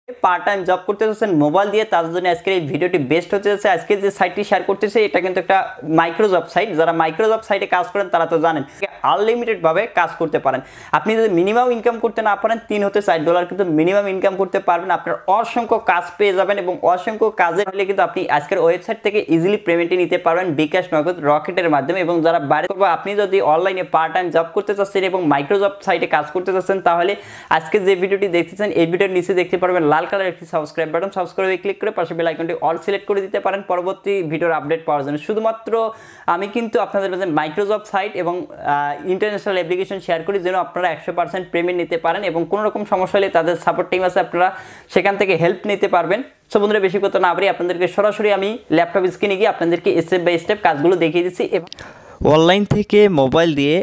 Part time job করতে যাচ্ছেন mobile দিয়ে, তাদের জন্য আজকের এই ভিডিওটি বেস্ট হতে যাচ্ছে। আজকে যে সাইটটি শেয়ার করতেছে এটা কিন্তু একটা মাইক্রোজব সাইট। যারা মাইক্রোজব সাইটে কাজ করেন তারা তো জানেন আনলিমিটেড ভাবে কাজ করতে পারেন। আপনি যদি মিনিমাম ইনকাম করতে না পারেন $3 থেকে $4 কিন্তু মিনিমাম ইনকাম করতে পারবেন। আপনার অসংখ্য কাজ পেয়ে যাবেন এবং অসংখ্য কাজে হলে কিন্তু আপনি আজকের ওয়েবসাইট থেকে ইজিলি পেমেন্টটি নিতে পারবেন বিকাশ নগদ রকেটের মাধ্যমে। এবং যারা বাইরে করবো, আপনি যদি অনলাইনে পার্ট টাইম জব করতে চাচ্ছেন এবং মাইক্রোজব সাইটে কাজ করতে চাচ্ছেন, তাহলে আজকে যে ভিডিওটি দেখতেছেন এই ভিডিওর নিচে দেখতে পারবেন লাল কালার একটি সাবস্ক্রাইব বাটন। সাবস্ক্রাইবে ক্লিক করে পাশে বেল আইকনটি অল সিলেক্ট করে দিতে পারেন পরবর্তী ভিডিওর আপডেট পাওয়ার জন্য। শুধুমাত্র আমি কিন্তু আপনাদের মাঝে মাইক্রোজব সাইট এবং ইন্টারন্যাশনাল অ্যাপ্লিকেশন শেয়ার করি যেন আপনারা 100% পেমেন্ট নিতে পারেন এবং কোনো রকম সমস্যা হলে তাদের সাপোর্ট টিম আছে, আপনারা সেখান থেকে হেল্প নিতে পারবেন। সো বন্ধুরা, বেশি কথা না বলি আপনাদেরকে সরাসরি আমি ল্যাপটপ স্ক্রিনে গিয়ে আপনাদেরকে স্টেপ বাই স্টেপ কাজগুলো দেখিয়ে দিচ্ছি। অনলাইন থেকে মোবাইল দিয়ে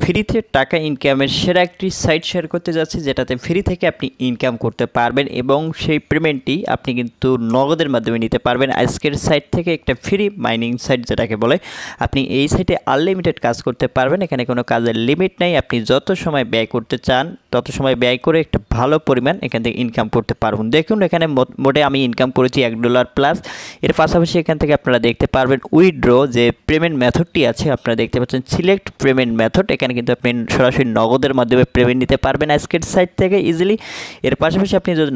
ফ্রিতে টাকা ইনকামের সেরা একটি সাইট শেয়ার করতে যাচ্ছি, যেটাতে ফ্রি থেকে আপনি ইনকাম করতে পারবেন এবং সেই পেমেন্টটি আপনি কিন্তু নগদের মাধ্যমে নিতে পারবেন। আজকের সাইট থেকে একটা ফ্রি মাইনিং সাইট যেটাকে বলে, আপনি এই সাইটে আনলিমিটেড কাজ করতে পারবেন। এখানে কোনো কাজের লিমিট নেই, আপনি যত সময় ব্যয় করতে চান তত সময় ব্যয় করে একটা ভালো পরিমাণ এখান থেকে ইনকাম করতে পারবেন। দেখুন এখানে মোটে আমি ইনকাম করেছি $1 প্লাস। এর পাশাপাশি এখান থেকে আপনারা দেখতে পারবেন উইথড্র যে পেমেন্ট মেথডটি আছে, আপনারা দেখতে পাচ্ছেন সিলেক্ট পেমেন্ট মেথড। এখানে কিন্তু আপনি সরাসরি নগদের মাধ্যমে পেমেন্ট নিতে পারবেন আজকের সাইট থেকে ইজিলি। এর পাশাপাশি আপনি যদি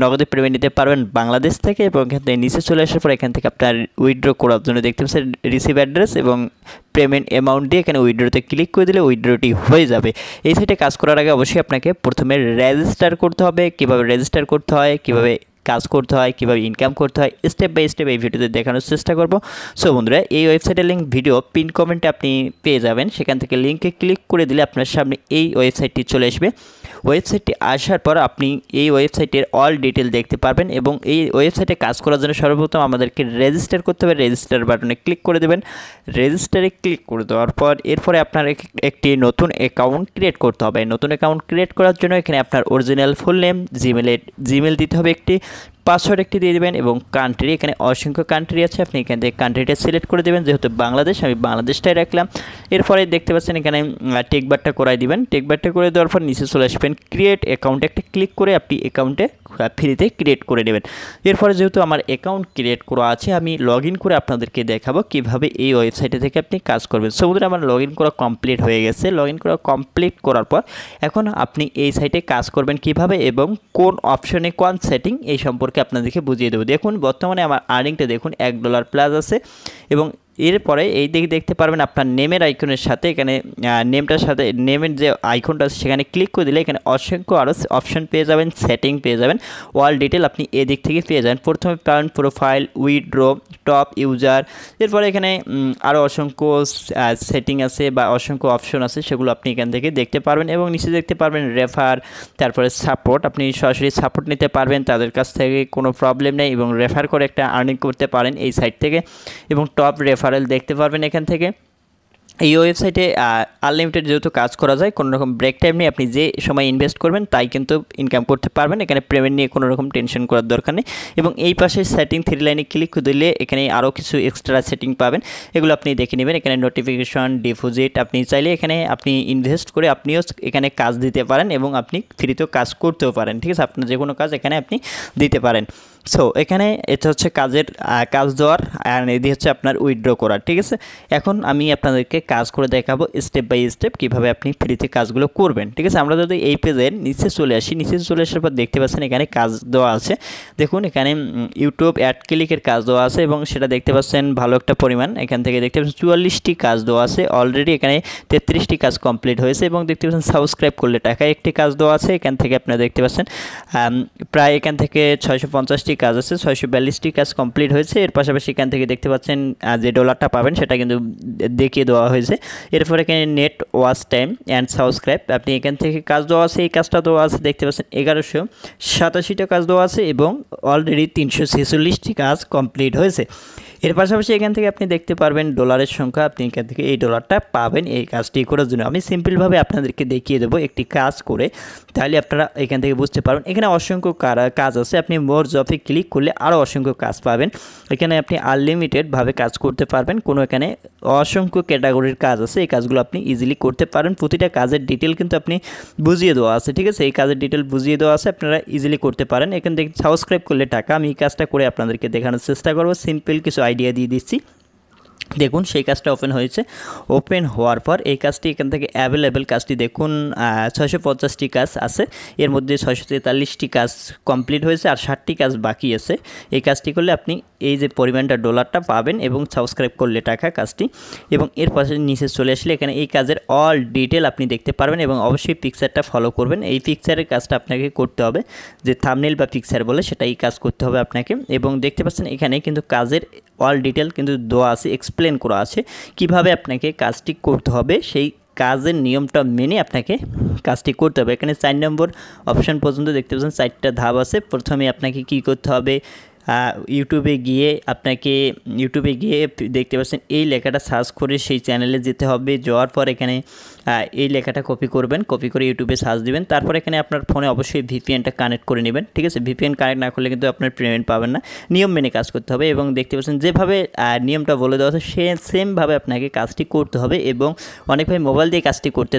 নগদে পেমেন্ট নিতে পারবেন বাংলাদেশ থেকে এবং এখান থেকে নিচে চলে আসার পর এখান থেকে আপনার উইথড্র করার জন্য দেখতে পাচ্ছেন রিসিভ অ্যাড্রেস এবং পেমেন্ট অ্যামাউন্ট দিয়ে এখানে উইথড্রতে ক্লিক করে দিলে উইথড্রটি হয়ে যাবে। এই সাইটে কাজ করার আগে অবশ্যই আপনাকে প্রথমে রেজিস্টার করতে হবে। কীভাবে রেজিস্টার করতে হয়, কীভাবে কাজ করতে হয়, কীভাবে ইনকাম করতে হয়, স্টেপ বাই স্টেপ এই ভিডিওতে দেখানোর চেষ্টা করব। সো বন্ধুরা, এই ওয়েবসাইটের লিঙ্ক ভিডিও পিন কমেন্টে আপনি পেয়ে যাবেন। সেখান থেকে লিঙ্কে ক্লিক করে দিলে আপনার সামনে এই ওয়েবসাইটটি চলে আসবে। ওয়েবসাইটটি আসার পর আপনি এই ওয়েবসাইটের অল ডিটেল দেখতে পারবেন এবং এই ওয়েবসাইটে কাজ করার জন্য সর্বপ্রথম আমাদেরকে রেজিস্টার করতে হবে। রেজিস্টার বাটনে ক্লিক করে দেবেন। রেজিস্টারে ক্লিক করে দেওয়ার পর এরপরে আপনার একটি নতুন অ্যাকাউন্ট ক্রিয়েট করতে হবে। নতুন অ্যাকাউন্ট ক্রিয়েট করার জন্য এখানে আপনার অরিজিনাল ফুল নেম, জিমেল দিতে হবে, একটি পাসওয়ার্ড একটি দিয়ে দেবেন এবং কান্ট্রি, এখানে অসংখ্য কান্ট্রি আছে, আপনি এখান থেকে কান্ট্রিটা সিলেক্ট করে দেবেন। যেহেতু বাংলাদেশ, আমি বাংলাদেশটাই রাখলাম। এরপরে দেখতে পাচ্ছেন এখানে টেকবারটা করাই দিবেন। টেকবারটা করে দেওয়ার পর নিচে চলে আসবেন, ক্রিয়েট অ্যাকাউন্ট একটা ক্লিক করে আপনি অ্যাকাউন্টে ফ্রিতে ক্রিয়েট করে নেবেন। এরপরে যেহেতু আমার অ্যাকাউন্ট ক্রিয়েট করা আছে, আমি লগ ইন করে আপনাদেরকে দেখাবো কীভাবে এই ওয়েবসাইটে থেকে আপনি কাজ করবেন। সমুদ্রে আমার লগ ইন করা কমপ্লিট হয়ে গেছে। লগ ইন করা কমপ্লিট করার পর এখন আপনি এই সাইটে কাজ করবেন কীভাবে এবং কোন অপশনে কোন সেটিং, এই সম্পর্কে আপনাদেরকে বুঝিয়ে দেবো। দেখুন বর্তমানে আমার আর্নিংটা দেখুন $1 প্লাস আছে এবং এরপরে এই দিকে দেখতে পারবেন আপনার নেমের আইকনের সাথে, এখানে নেমটার সাথে নেমের যে আইকনটা আছে সেখানে ক্লিক করে দিলে এখানে অসংখ্য আরও অপশন পেয়ে যাবেন, সেটিং পেয়ে যাবেন, অল ডিটেল আপনি এদিক থেকে পেয়ে যাবেন। প্রথমে পাবেন প্রোফাইল, উইথড্র, টপ ইউজার। এরপরে এখানে আরও অসংখ্য সেটিং আছে বা অসংখ্য অপশন আছে, সেগুলো আপনি এখান থেকে দেখতে পারবেন এবং নিচে দেখতে পারবেন রেফার, তারপরে সাপোর্ট, আপনি সরাসরি সাপোর্ট নিতে পারবেন, তাদের কাছ থেকে কোনো প্রবলেম নেই এবং রেফার করে একটা আর্নিং করতে পারেন এই সাইট থেকে এবং টপ রেফারেল দেখতে পারবেন এখান থেকে। এই ওয়েবসাইটে আনলিমিটেড যেহেতু কাজ করা যায়, কোনো রকম ব্রেক টাইম নেই, আপনি যে সময় ইনভেস্ট করবেন তাই কিন্তু ইনকাম করতে পারবেন। এখানে পেমেন্ট নিয়ে কোনো রকম টেনশন করার দরকার নেই এবং এই পাশে সেটিং 3 লাইনে ক্লিক দিলে এখানে আরও কিছু এক্সট্রা সেটিং পাবেন, এগুলো আপনি দেখে নেবেন। এখানে নোটিফিকেশন, ডিপোজিট, আপনি চাইলে এখানে আপনি ইনভেস্ট করে আপনিও এখানে কাজ দিতে পারেন এবং আপনি ফ্রিতেও কাজ করতেও পারেন। ঠিক আছে, আপনার যে কোনো কাজ এখানে আপনি দিতে পারেন। সো এখানে এটা হচ্ছে কাজ দেওয়ার আর এটি হচ্ছে আপনার উইথড্র করার। ঠিক আছে, এখন আমি আপনাদেরকে কাজ করে দেখাবো স্টেপ বাই স্টেপ কীভাবে আপনি ফ্রিতে কাজগুলো করবেন। ঠিক আছে, আমরা যদি এই পেজের নিচে চলে আসি, নিচে চলে আসার পর দেখতে পাচ্ছেন এখানে কাজ দেওয়া আছে। দেখুন এখানে ইউটিউব অ্যাড ক্লিকের কাজ দেওয়া আছে এবং সেটা দেখতে পাচ্ছেন ভালো একটা পরিমাণ। এখান থেকে দেখতে পাচ্ছেন 44টি কাজ দেওয়া আছে, অলরেডি এখানে 33টি কাজ কমপ্লিট হয়েছে এবং দেখতে পাচ্ছেন সাবস্ক্রাইব করলে টাকায় একটি কাজ দেওয়া আছে। এখান থেকে আপনারা দেখতে পাচ্ছেন প্রায় এখান থেকে 650টি কাজ আছে, 642টি কাজ কমপ্লিট হয়েছে। এর পাশাপাশি এখান থেকে দেখতে পাচ্ছেন যে ডলারটা পাবেন সেটা কিন্তু দেখিয়ে দেওয়া হয়েছে। এরপরে এখানে net watch time and subscribe, আপনি এখান থেকে কাজ দেওয়া আছে, এই কাজটা দেওয়া আছে দেখতে পাচ্ছেন 1187টা কাজ দেওয়া আছে এবং অলরেডি 346টি কাজ কমপ্লিট হয়েছে। এর পাশাপাশি এখান থেকে আপনি দেখতে পারবেন ডলারের সংখ্যা, আপনি এখান থেকে এই ডলারটা পাবেন এই কাজটি করার জন্য। আমি সিম্পলভাবে আপনাদেরকে দেখিয়ে দেবো একটি কাজ করে, তাহলে আপনারা এখান থেকে বুঝতে পারবেন। এখানে অসংখ্য কাজ আছে, আপনি মোর জবে ক্লিক করলে আরও অসংখ্য কাজ পাবেন। এখানে আপনি আনলিমিটেডভাবে কাজ করতে পারবেন, কোনো এখানে অসংখ্য ক্যাটাগরির কাজ আছে, এই কাজগুলো আপনি ইজিলি করতে পারেন। প্রতিটা কাজের ডিটেল কিন্তু আপনি বুঝিয়ে দেওয়া আছে, ঠিক আছে, এই কাজের ডিটেল বুঝিয়ে দেওয়া আছে, আপনারা ইজিলি করতে পারেন। এখান থেকে সাবস্ক্রাইব করলে টাকা, আমি এই কাজটা করে আপনাদেরকে দেখানোর চেষ্টা করব। সিম্পল কিছু আইডিয়া দিয়ে দিচ্ছি। দেখুন সেই কাজটা ওপেন হয়েছে, ওপেন হওয়ার পর এই কাজটি এখান থেকে অ্যাভেলেবেল কাজটি দেখুন 650টি কাজ আছে, এর মধ্যে 643টি কাজ কমপ্লিট হয়েছে আর 60টি কাজ বাকি আছে। এই কাজটি করলে আপনি এই যে পরিমাণটা ডলারটা পাবেন এবং সাবস্ক্রাইব করলে টাকা কাজটি। এবং এর পাশে নিচে চলে আসলে এখানে এই কাজের অল ডিটেল আপনি দেখতে পারবেন এবং অবশ্যই পিকচারটা ফলো করবেন। এই পিকচারের কাজটা আপনাকে করতে হবে, যে থাম্বনেল বা পিকচার বলে সেটা এই কাজ করতে হবে আপনাকে। এবং দেখতে পাচ্ছেন এখানে কিন্তু কাজের অল ডিটেল কিন্তু দেওয়া আছে, এক্সপ্লেন করা আছে কিভাবে আপনাকে কাজটি করতে হবে, সেই কাজের নিয়মটা মেনে আপনাকে কাজটি করতে হবে। এখানে 4 নম্বর অপশান পর্যন্ত দেখতে পাচ্ছেন 4টা ধাপ আছে। প্রথমে আপনাকে কি করতে হবে, ইউটিউবে গিয়ে দেখতে পাচ্ছেন এই লেখাটা সার্চ করে সেই চ্যানেলে যেতে হবে। যাওয়ার পর এখানে এই লেখাটা কপি করবেন, কপি করে ইউটিউবে সার্চ দিবেন। তারপর এখানে আপনার ফোনে অবশ্যই ভিপিএনটা কানেক্ট করে নেবেন, ঠিক আছে। ভিপিএন কানেক্ট না করলে কিন্তু আপনার পেমেন্ট পাবেন না, নিয়ম মেনে কাজ করতে হবে। এবং দেখতে পাচ্ছেন যেভাবে নিয়মটা বলে দেওয়া আছে সেমভাবে আপনাকে কাজটি করতে হবে। এবং অনেক ভাই মোবাইল দিয়ে কাজটি করতে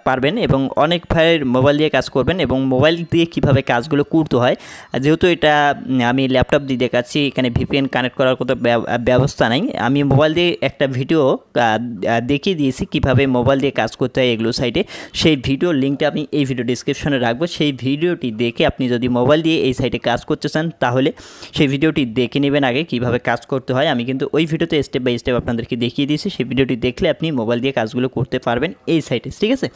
পারবেন এবং অনেক ভাই মোবাইল দিয়ে কাজ করবেন। এবং মোবাইল দিয়ে কীভাবে কাজগুলো করতে হয়, যেহেতু এটা আমি ল্যাপটপ দিয়ে দেখাচ্ছি, এখানে ভিপিএন কানেক্ট করার কোনো ব্যবস্থা নাই। আমি মোবাইল দিয়ে একটা ভিডিও দেখিয়ে দিয়েছি কীভাবে মোবাইল দিয়ে কাজ করতে হয় এগুলো সাইটে, সেই ভিডিও লিঙ্কটা আমি এই ভিডিও ডিসক্রিপশনে রাখবো। সেই ভিডিওটি দেখে আপনি যদি মোবাইল দিয়ে এই সাইটে কাজ করতে চান তাহলে সেই ভিডিওটি দেখে নেবেন আগে কীভাবে কাজ করতে হয়। আমি কিন্তু ওই ভিডিওতে স্টেপ বাই স্টেপ আপনাদেরকে দেখিয়ে দিয়েছি, সেই ভিডিওটি দেখলে আপনি মোবাইল দিয়ে কাজগুলো করতে পারবেন এই সাইটে, ঠিক আছে।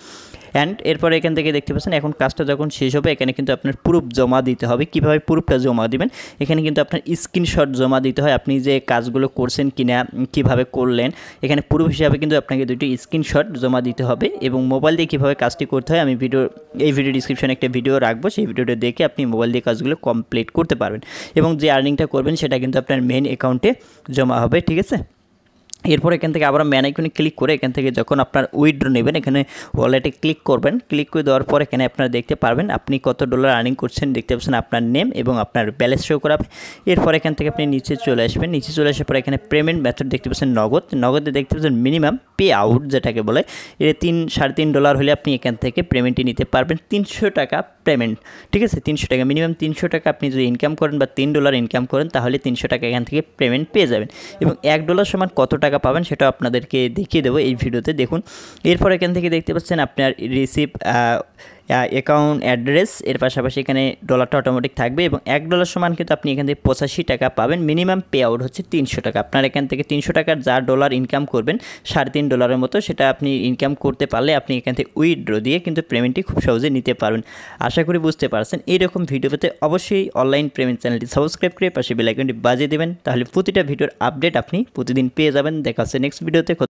অ্যান্ড এরপরে এখান থেকে দেখতে পাচ্ছেন এখন কাজটা যখন শেষ হবে এখানে কিন্তু আপনার প্রুফ জমা দিতে হবে। কীভাবে প্রুফটা জমা দিবেন, এখানে কিন্তু আপনার স্ক্রিনশট জমা দিতে হয়, আপনি যে কাজগুলো করছেন কিনা, কীভাবে করলেন, এখানে প্রুফ হিসাবে কিন্তু আপনাকে দুটি স্ক্রিনশট জমা দিতে হবে। এবং মোবাইল দিয়ে কীভাবে কাজটি করতে হয় আমি এই ভিডিও ডিসক্রিপশনে একটা ভিডিও রাখবো, সেই ভিডিওটা দেখে আপনি মোবাইল দিয়ে কাজগুলো কমপ্লিট করতে পারবেন। এবং যে আর্নিংটা করবেন সেটা কিন্তু আপনার মেইন অ্যাকাউন্টে জমা হবে, ঠিক আছে। এরপর এখান থেকে আবার ম্যান আইকনে ক্লিক করে এখান থেকে যখন আপনার উইথড্র নেবেন এখানে ওয়ালেটে ক্লিক করবেন। ক্লিক করে দেওয়ার পর এখানে আপনারা দেখতে পারবেন আপনি কত ডলার আর্নিং করছেন, দেখতে পাচ্ছেন আপনার নেম এবং আপনার ব্যালেন্স শো করাবে। এরপর এখান থেকে আপনি নিচে চলে আসবেন, নিচে চলে আসার পর এখানে পেমেন্ট মেথড দেখতে পাচ্ছেন নগদে দেখতে পাচ্ছেন মিনিমাম পে আউট যেটাকে বলে, এটা $3.5 হলে আপনি এখান থেকে পেমেন্টটি নিতে পারবেন। 300 টাকা পেমেন্ট, ঠিক আছে, 300 টাকা মিনিমাম 300 টাকা আপনি যদি ইনকাম করেন বা $3 ইনকাম করেন তাহলে 300 টাকা এখান থেকে পেমেন্ট পেয়ে যাবেন। এবং $1 সমান কত টাকা পাবেন সেটা আপনাদেরকে দেখিয়ে দেবো এই ভিডিওতে, দেখুন। এরপর এখান থেকে দেখতে পাচ্ছেন আপনার রিসিভ অ্যাকাউন্ট অ্যাড্রেস, এর পাশাপাশি এখানে ডলারটা অটোমেটিক থাকবে। এবং $1 সমান কিন্তু আপনি এখান থেকে 85 টাকা পাবেন। মিনিমাম পে আউট হচ্ছে 300 টাকা। আপনার এখান থেকে 300 টাকার যা ডলার ইনকাম করবেন $3.5 মতো, সেটা আপনি ইনকাম করতে পারলে আপনি এখান থেকে উইথড্র দিয়ে কিন্তু পেমেন্টটি খুব সহজে নিতে পারবেন। আশা করি বুঝতে পারছেন। এইরকম ভিডিও পেতে অবশ্যই অনলাইন পেমেন্ট চ্যানেলটি সাবস্ক্রাইব করে পাশে বেল আইকনটি বাজিয়ে দেবেন, তাহলে প্রতিটা ভিডিওর আপডেট আপনি প্রতিদিন পেয়ে যাবেন। দেখা হচ্ছে নেক্সট ভিডিওতে।